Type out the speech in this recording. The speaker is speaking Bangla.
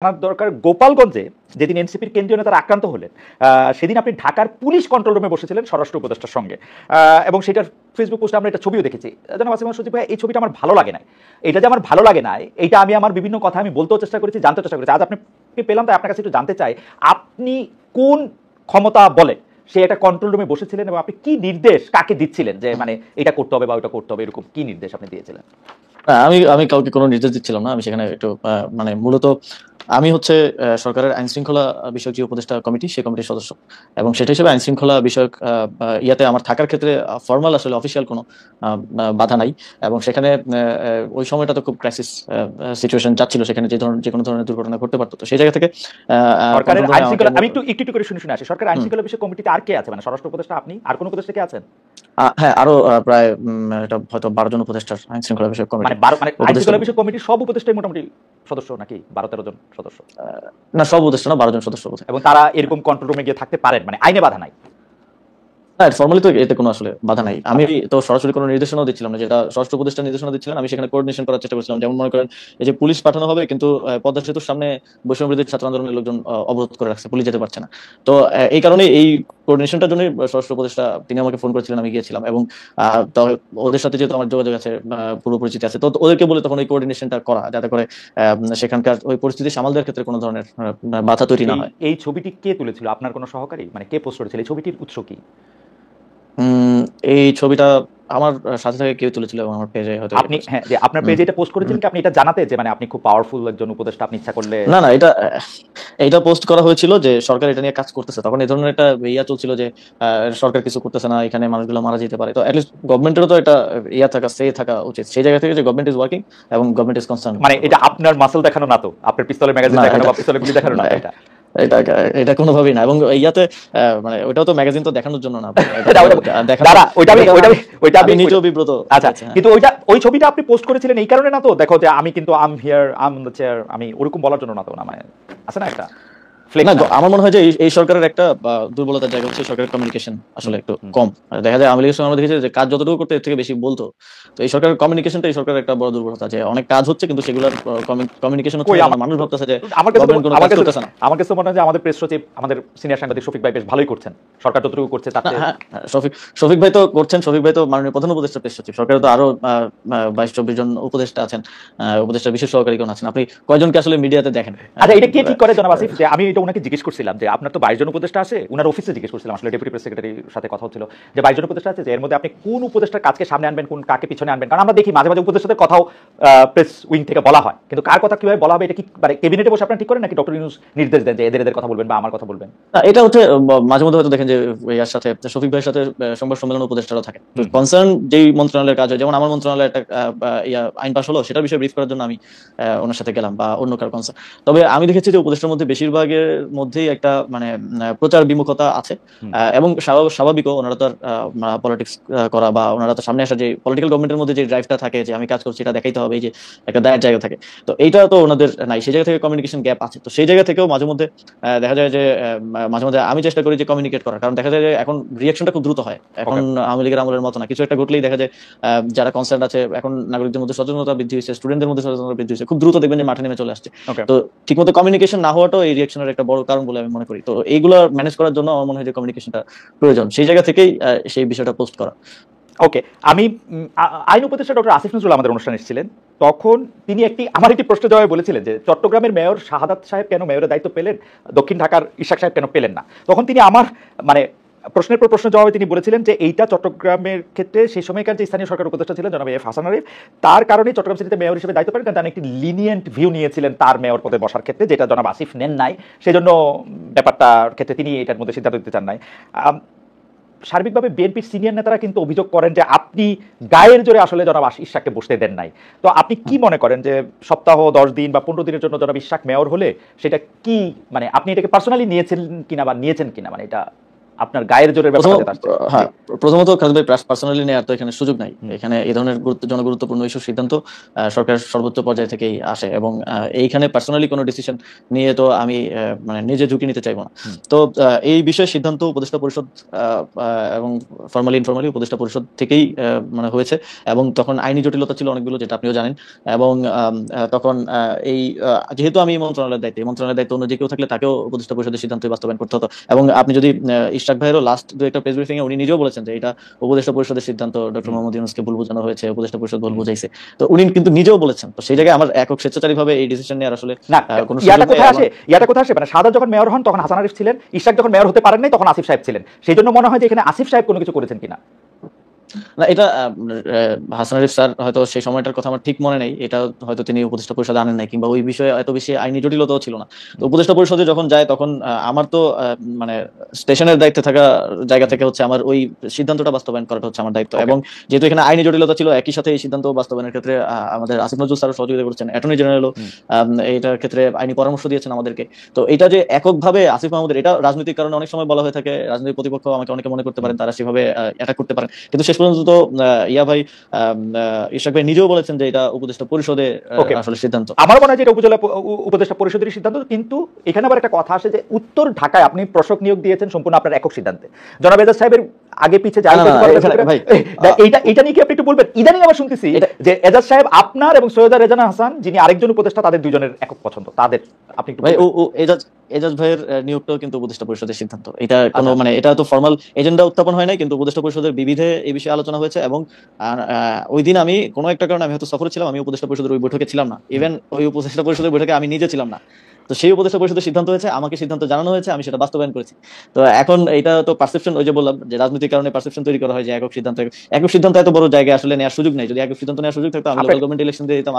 জানার দরকার গোপালগঞ্জে যেদিন এনসিপির কেন্দ্রীয় নেতারা আক্রান্ত হলেন সেদিন আপনি ঢাকার পুলিশ কন্ট্রোল রুমে বসেছিলেন স্বরাষ্ট্র উপদেষ্টার সঙ্গে এবং সেটার ফেসবুক পোস্টে আমরা একটা ছবিও দেখেছি। জনাব আসিফ মাহমুদ সজীব ভাই, এই ছবিটা আমার ভালো লাগে না। এটা যে আমার ভালো লাগে না, এটা আমি আমার বিভিন্ন কথা আমি বলতেও চেষ্টা করেছি, জানতে চেষ্টা করেছি। আজ আপনি পেলাম, তাই আপনার কাছে একটু জানতে চাই, আপনি কোন ক্ষমতা বলে সে একটা কন্ট্রোল রুমে বসেছিলেন এবং আপনি কি নির্দেশ কাকে দিচ্ছিলেন যে মানে এটা করতে হবে বা ওটা করতে হবে, এরকম কি নির্দেশ আপনি দিয়েছিলেন? আমি আমি কাউকে কোনো নির্দেশ দিচ্ছিলাম না। আমি সেখানে একটু মানে মূলত আমি হচ্ছে সরকারের আইন শৃঙ্খলা বিষয়ক যে উপদেষ্টা কমিটি, সেই কমিটির সদস্য, এবং সেটা হিসেবে আইন শৃঙ্খলা বিষয়ক ইয়াতে আমার থাকার ক্ষেত্রে ফর্মাল আসলে অফিসিয়াল কোনো বাধা নাই। এবং সেখানে ওই সময়টা তো খুব ক্রাইসিস সিচুয়েশন যাচ্ছিল, সেখানে যে কোনো ধরনের দুর্ঘটনা ঘটতে পারতো। তো সেই জায়গা থেকে সরকারের আইন শৃঙ্খলা, আমি একটু একটু করে শুনে আসি, সরকারের আইন শৃঙ্খলা বিষয়ক কমিটিতে আর কে আছে? মানে স্বরাষ্ট্র উপদেষ্টা, আপনি, আর কোন উপদেষ্টা কে আছেন? হ্যাঁ, আরো প্রায় এটা হয়তো 12 জন উপদেষ্টার আইন শৃঙ্খলা বিষয়ক কমিটি। মানে আইন শৃঙ্খলা বিষয়ক কমিটির সব উপদেষ্টাই মোটামুটি সদস্য নাকি 12-13 জন সদস্য? না, সব উপদেষ্টা না, 12 জন সদস্য। এবং তারা এরকম কন্ট্রোল রুমে গিয়ে থাকতে পারেন, মানে আইনে বাধা নাই? না, ফর্মালি তো এতে কোনো আসলে বাধা নাই। আমি তো সরাসরি কোনো নির্দেশনাও দিচ্ছিলাম না, যেটা স্বরাষ্ট্র উপদেষ্টা নির্দেশনা দিচ্ছিলেন। আমি সেখানে কোঅর্ডিনেশন করার চেষ্টা করছিলাম। যেমন মনে করেন, এই যে পুলিশ পাঠানো হবে, কিন্তু পদ্মা সেতুর সামনে বৈষম্যবিরোধী ছাত্র আন্দোলনের লোকজন অবরোধ করে রাখছে, পুলিশ যেতে পারছে না। তো এই কারণে এই কোঅর্ডিনেশনটার জন্য স্বরাষ্ট্র উপদেষ্টা তিনি আমাকে ফোন করেছিলেন, আমি গিয়েছিলাম। এবং ওদের সাথে যেহেতু আমার যোগাযোগ আছে, পুরো পরিচিতি আছে, তো ওদেরকে বলে তখন এই কোঅর্ডিনেশনটা করা, যাতে করে সেখানকার ওই পরিস্থিতি সামাল দেওয়ার ক্ষেত্রে কোনো ধরনের বাধা তৈরি না হয়। এই ছবিটি কে তুলেছিল? আপনার কোনো সহকারী? মানে কে পোস্ট করেছিল? এই ছবিটির উৎস কি? এই ছবিটা আমার সাথে থেকে কেউ তুলেছিল এবং আমার পেজে হয়তো আপনি, হ্যাঁ, যে আপনার পেজে এটা পোস্ট করেছিলেন কি আপনি এটা জানাতে যে মানে আপনি খুব পাওয়ারফুল একজন উপদেষ্টা, আপনি ইচ্ছা করলে? না, না, এটা পোস্ট করা হয়েছিল যে সরকার এটা নিয়ে কাজ করতেছে। তখন এই ধরনের একটা ইয়া চলছিল যে সরকার কিছু করতেছে না, এখানে মানুষগুলো মারা যেতে পারে। তো অ্যাটলিস্ট গভর্নমেন্টেরও তো এটা থাকা উচিত সেই জায়গা থেকে, যে গভর্নমেন্ট ইজ ওয়ার্কিং এবং গভর্নমেন্ট ইজ কনসার্ন। মানে এটা আপনার মাসল দেখানো না তো? আপনার পিস্তলের ম্যাগাজিন দেখানো বা পিস্তলের গুলি দেখানো না এটা? এটা এটা কোনোভাবেই না। এবং ইয়াতে মানে ওইটাও তো ম্যাগাজিন তো দেখানোর জন্য না, আমি নিজেও বিব্রত। আচ্ছা, কিন্তু ওই ছবিটা আপনি পোস্ট করেছিলেন এই কারণে না তো? দেখো যে আমি কিন্তু আম হিয়ার, আম দ্য চেয়ার, আমি ওরকম বলার জন্য না তো? না, মানে আছে না একটা না, আমার মনে হয় যে এই সরকারের একটা দুর্বলতার জায়গা হচ্ছে সরকারের কমিউনিকেশন আসলে একটু কম। দেখা যায় আওয়ামী লীগের সময় আমরা দেখেছি যে কাজ যতটুকু করতে এর থেকে বেশি বলতো। তো এই সরকারের কমিউনিকেশনটা এই সরকারের একটা বড় দুর্বলতা, যে অনেক কাজ হচ্ছে কিন্তু সেগুলোর কমিউনিকেশন হচ্ছে মানুষ ভাবতেছে যে গভর্নমেন্ট কোনো কাজ করতেছে না। আমার কাছে মনে হয় যে আমাদের প্রেস সচিব, আমাদের সিনিয়র সাংবাদিক শফিক ভাই বেশ ভালোই করছেন, সরকার যতটুকু করছে তাতে। শফিক ভাই তো করছেন, শফিক ভাই তো মাননীয় প্রধান উপদেষ্টা প্রেস সচিব। সরকারে তো আরো 22-24 জন উপদেষ্টা আছেন, উপদেষ্টা বিশেষ সহকারীগণ আছেন। আপনি কয়জনকে আসলে মিডিয়াতে দেখেন? আচ্ছা, এটা কে ঠিক করে জনাব আসিফ? যে আমি এটা ওনাকে জিজ্ঞেস করছিলাম যে আপনার তো 22 জন উপদেষ্টা আছে, ওনার অফিসে জিজ্ঞেস করছিলাম, আসলে ডেপুটি প্রেস সেক্রেটারির সাথে কথা হচ্ছিল যে 22 জন উপদেষ্টা আছে, যে এর মধ্যে আপনি কোন উপদেষ্টার কাজকে সামনে আনবেন, কোন কাকে পিছনে আনবেন? কারণ আমরা দেখি মাঝে মাঝে উপদেষ্টাদের কথাও প্রেস উইং থেকে বলা হয়, কিন্তু কার কথা কিভাবে বলা হবে এটা কি মানে ক্যাবিনেটে বসে আপনারা ঠিক করেন, নাকি ডক্টর ইউনূস নির্দেশ দেন যে এদের কথা বলবেন বা আমার কথা বলবেন? না, এটা হচ্ছে মাঝে মধ্যে হয়তো দেখেন যে ইয়ার সাথে, শফিক ভাইয়ের সাথে সংবাদ সম্মেলন উপদেষ্টারাও থাকে। কনসার্ন যেই মন্ত্রণালয়ের কাজ হয়, যেমন আমার মন্ত্রণালয়ের একটা আইন পাস হলো, সেটার বিষয়ে ব্রিফ করার জন্য আমি ওনার সাথে গেলাম, বা অন্য কার কনসার্ন। তবে আমি দেখেছি যে উপদেষ্টার মধ্যে বেশিরভাগের মধ্যেই একটা মানে প্রচার বিমুখতা আছে। এবং স্বাভাবিকও, ওনারা তো পলিটিক্স করা বা ওনারা তো সামনে আসা, যে পলিটিক্যাল গভর্নমেন্টের মধ্যে যে ড্রাইভটা থাকে যে আমি কাজ করছি এটা দেখাইতে হবে, এই যে একটা দায়ের জায়গা থাকে, তো এইটা তো ওনাদের নাই। সেই জায়গা থেকে কমিউনিকেশন গ্যাপ আছে। তো সেই জায়গা থেকেও মাঝে মধ্যে দেখা যায় যে মাঝে মধ্যে আমি চেষ্টা করি যে কমিউনিকেট করার, কারণ দেখা যায় যে এখন রিয়াকশনটা খুব দ্রুত হয়। এখন আওয়ামী লীগের আমলের মতো না, কিছু একটা ঘটলেই দেখা যায় যারা কনসার্ন আছে, এখন নাগরিকদের মধ্যে সচেতনতা বৃদ্ধি হয়েছে, স্টুডেন্টদের মধ্যে সচেতনতা বৃদ্ধি হয়েছে, খুব দ্রুত দেখবেন যে মাঠে নেমে চলে আসছে। তো ঠিকমতো কমিউনিকেশন না হওয়াটাও এই রিয়াকশনের একটা বড় কারণ বলে আমি মনে করি। তো এইগুলো ম্যানেজ করার জন্য আমার মনে হয় যে কমিউনিকেশনটা প্রয়োজন, সেই জায়গা থেকেই সেই বিষয়টা পোস্ট করা। ওকে, আমি আইন উপদেষ্টা ডক্টর আসিফ নজরুল আমাদের অনুষ্ঠানে এসেছিলেন, তখন তিনি আমার একটি প্রশ্ন জবাবে বলেছিলেন যে চট্টগ্রামের মেয়র শাহাদাত সাহেব কেন মেয়রের দায়িত্ব পেলেন, দক্ষিণ ঢাকার ইশাক সাহেব কেন পেলেন না? তখন তিনি আমার মানে প্রশ্নের পর প্রশ্ন জবাবে তিনি বলেছিলেন যে এইটা চট্টগ্রামের ক্ষেত্রে সেই সময়কার যে স্থানীয় সরকার উপদেষ্টা ছিলেন জনাব এফ হাসান আরিফ, তার কারণে চট্টগ্রাম সিটিতে মেয়র হিসেবে দায়িত্ব পেলেন, কারণ তিনি একটি লিনিয়েন্ট ভিউ নিয়েছিলেন তার মেয়র পদে বসার ক্ষেত্রে, যেটা জনাব আসিফ নেন নাই। সেজন্য ব্যাপারটার ক্ষেত্রে তিনি এটার মধ্যে সিদ্ধান্ত দিতে চান নাই। সার্বিকভাবে বিএনপির সিনিয়র নেতারা কিন্তু অভিযোগ করেন যে আপনি গায়ের জোরে আসলে জনাব ইশাককে বসতে দেন নাই। তো আপনি কি মনে করেন যে সপ্তাহ 10 দিন বা 15 দিনের জন্য জনাব ইশাক মেয়র হলে সেটা কি মানে আপনি এটাকে পার্সোনালি নিয়েছেন কিনা বা নিয়েছেন কিনা, মানে এটা আপনার গায়ের জোরের ব্যাপারটা আসছে? হ্যাঁ, প্রথমত খালেদ ভাই পার্সোনালি নেওয়ার তো এখানে সুযোগ নাই। এখানে এই ধরনের জনগুরুত্বপূর্ণ ইস্যু সিদ্ধান্ত সরকারের সর্বোচ্চ পর্যায় থেকেই আসে, এবং এইখানে পার্সোনালি কোনো ডিসিশন নিয়ে তো আমি মানে নিজে ঝুঁকি নিতে চাইবো না। তো এই বিষয়ে সিদ্ধান্ত উপদেষ্টা পরিষদ এবং ইনফরমালি উপদেষ্টা পরিষদ থেকেই মানে হয়েছে, এবং তখন আইনি জটিলতা ছিল অনেকগুলো, যেটা আপনিও জানেন। এবং তখন এই যেহেতু আমি মন্ত্রণালয়ের দায়িত্ব অন্য যে কেউ থাকলে তাকেও উপদেষ্টা পরিষদের সিদ্ধান্ত বাস্তবায়ন করতে হতো। এবং আপনি যদি ইশরাক ভাইয়েরও লাস্ট একটা প্রেস ব্রিফিং এ উনি নিজেও বলেছেন যে এটা উপদেষ্টা পরিষদের সিদ্ধান্ত, ডক্টর মোহাম্মদ ইউনূসকে ভুল বোঝানো হয়েছে, উপদেষ্টা পরিষদ ভুল বুঝাইছে। তো উনি কিন্তু নিজেও বলেছেন। তো সেই জায়গায় আমার একক স্বেচ্ছাচারী ভাবে এই ডিসিশন নেওয়ার আসলে কোনো ইয়াটা কোথায় আসে? মানে সাদা যখন মেয়র হন তখন হাসান আরিফ ছিলেন, ইশরাক যখন মেয়র হতে পারেন নাই তখন আসিফ সাহেব ছিলেন। সেই জন্য মনে হয় যে এখানে আসিফ সাহেব কোনো কিছু করেছেন কিনা। না, এটা হাসান আরিফ স্যার হয়তো সেই সময়টার কথা আমার ঠিক মনে নেই, এটা হয়তো তিনি উপদেষ্টা পরিষদে আনেন নাই, কিংবা ওই বিষয়ে এত বেশি আইনি জটিলতাও ছিল না। তো উপদেষ্টা পরিষদে যখন যায় তখন আমার তো মানে স্টেশনের দায়িত্বে থাকা জায়গা থেকে হচ্ছে আমার ওই সিদ্ধান্তটা বাস্তবায়ন করাটা হচ্ছে আমার দায়িত্ব। এবং যেহেতু এখানে আইনি জটিলতা ছিল, একই সাথে এই সিদ্ধান্ত বাস্তবায়নের ক্ষেত্রে আমাদের আসিফ নজরুল স্যারও সহযোগিতা করেছেন, অ্যাটর্নি জেনারেলও এইটার ক্ষেত্রে আইনি পরামর্শ দিয়েছেন আমাদেরকে। তো এটা যে এককভাবে আসিফ মাহমুদের, এটা রাজনৈতিক কারণে অনেক সময় বলা হয়ে থাকে, রাজনৈতিক প্রতিপক্ষ আমাকে অনেকে মনে করতে পারেন তারা সেভাবে অ্যাটাক করতে পারেন, কিন্তু শেষ পর্যন্ত তো ইয়া ভাই ইশরাক ভাই নিজেও বলেছেন যে এটা উপদেষ্টা পরিষদে আসলে সিদ্ধান্ত। আমার মনে হয় যে এটা উপদেষ্টা পরিষদের সিদ্ধান্ত। কিন্তু এখানে আবার একটা কথা আসে যে উত্তর ঢাকায় আপনি প্রশাসক নিয়োগ দিয়েছেন সম্পূর্ণ আপনার একক সিদ্ধান্তে। জনাব এজাজ সাহেবের আগে পিছে যাই এটা নিয়ে কি আপনি একটু বলবেন? ইদানিং আবার শুনতেছি যে এজাজ সাহেব আপনার এবং সৈয়দা রেজানা হাসান যিনি আরেকজন উপদেষ্টা, তাদের দুজনের একক পছন্দ। তাদের আপনি একটু ভাই এজাজ ভাইয়ের নিয়োগটাও কিন্তু উপদেষ্টা পরিষদের সিদ্ধান্ত। এটা কোনো মানে এটা তো ফর্মাল এজেন্ডা উত্থাপন হয় নাই, কিন্তু উপদেষ্টা পরিষদের বিবিধে এই বিষয়ে আলোচনা হয়েছে। এবং ওই দিন আমি কোনো একটা কারণে আমি হয়তো সফরে ছিলাম, আমি উপদেষ্টা পরিষদের ওই বৈঠকে ছিলাম না। ইভেন ওই উপদেষ্টা পরিষদের বৈঠকে আমি নিজে ছিলাম না। তো সেই উপদেষ্টা পরিষদের সিদ্ধান্ত হয়েছে, আমাকে সিদ্ধান্ত জানানো হয়েছে, আমি সেটা বাস্তবায়ন করেছি। তো এখন এটা তো পারসেপশন, ওই যে বললাম যে রাজনৈতিক কারণে পারসেপশন তৈরি করা হয় যে একক সিদ্ধান্ত এত বড় জায়গায় আসলে নেওয়ার সুযোগ নেই। যদি একক সিদ্ধান্ত নেওয়ার সুযোগ থাকতো আমি লোকাল গভর্নমেন্ট ইলেকশন দিয়ে দিতাম।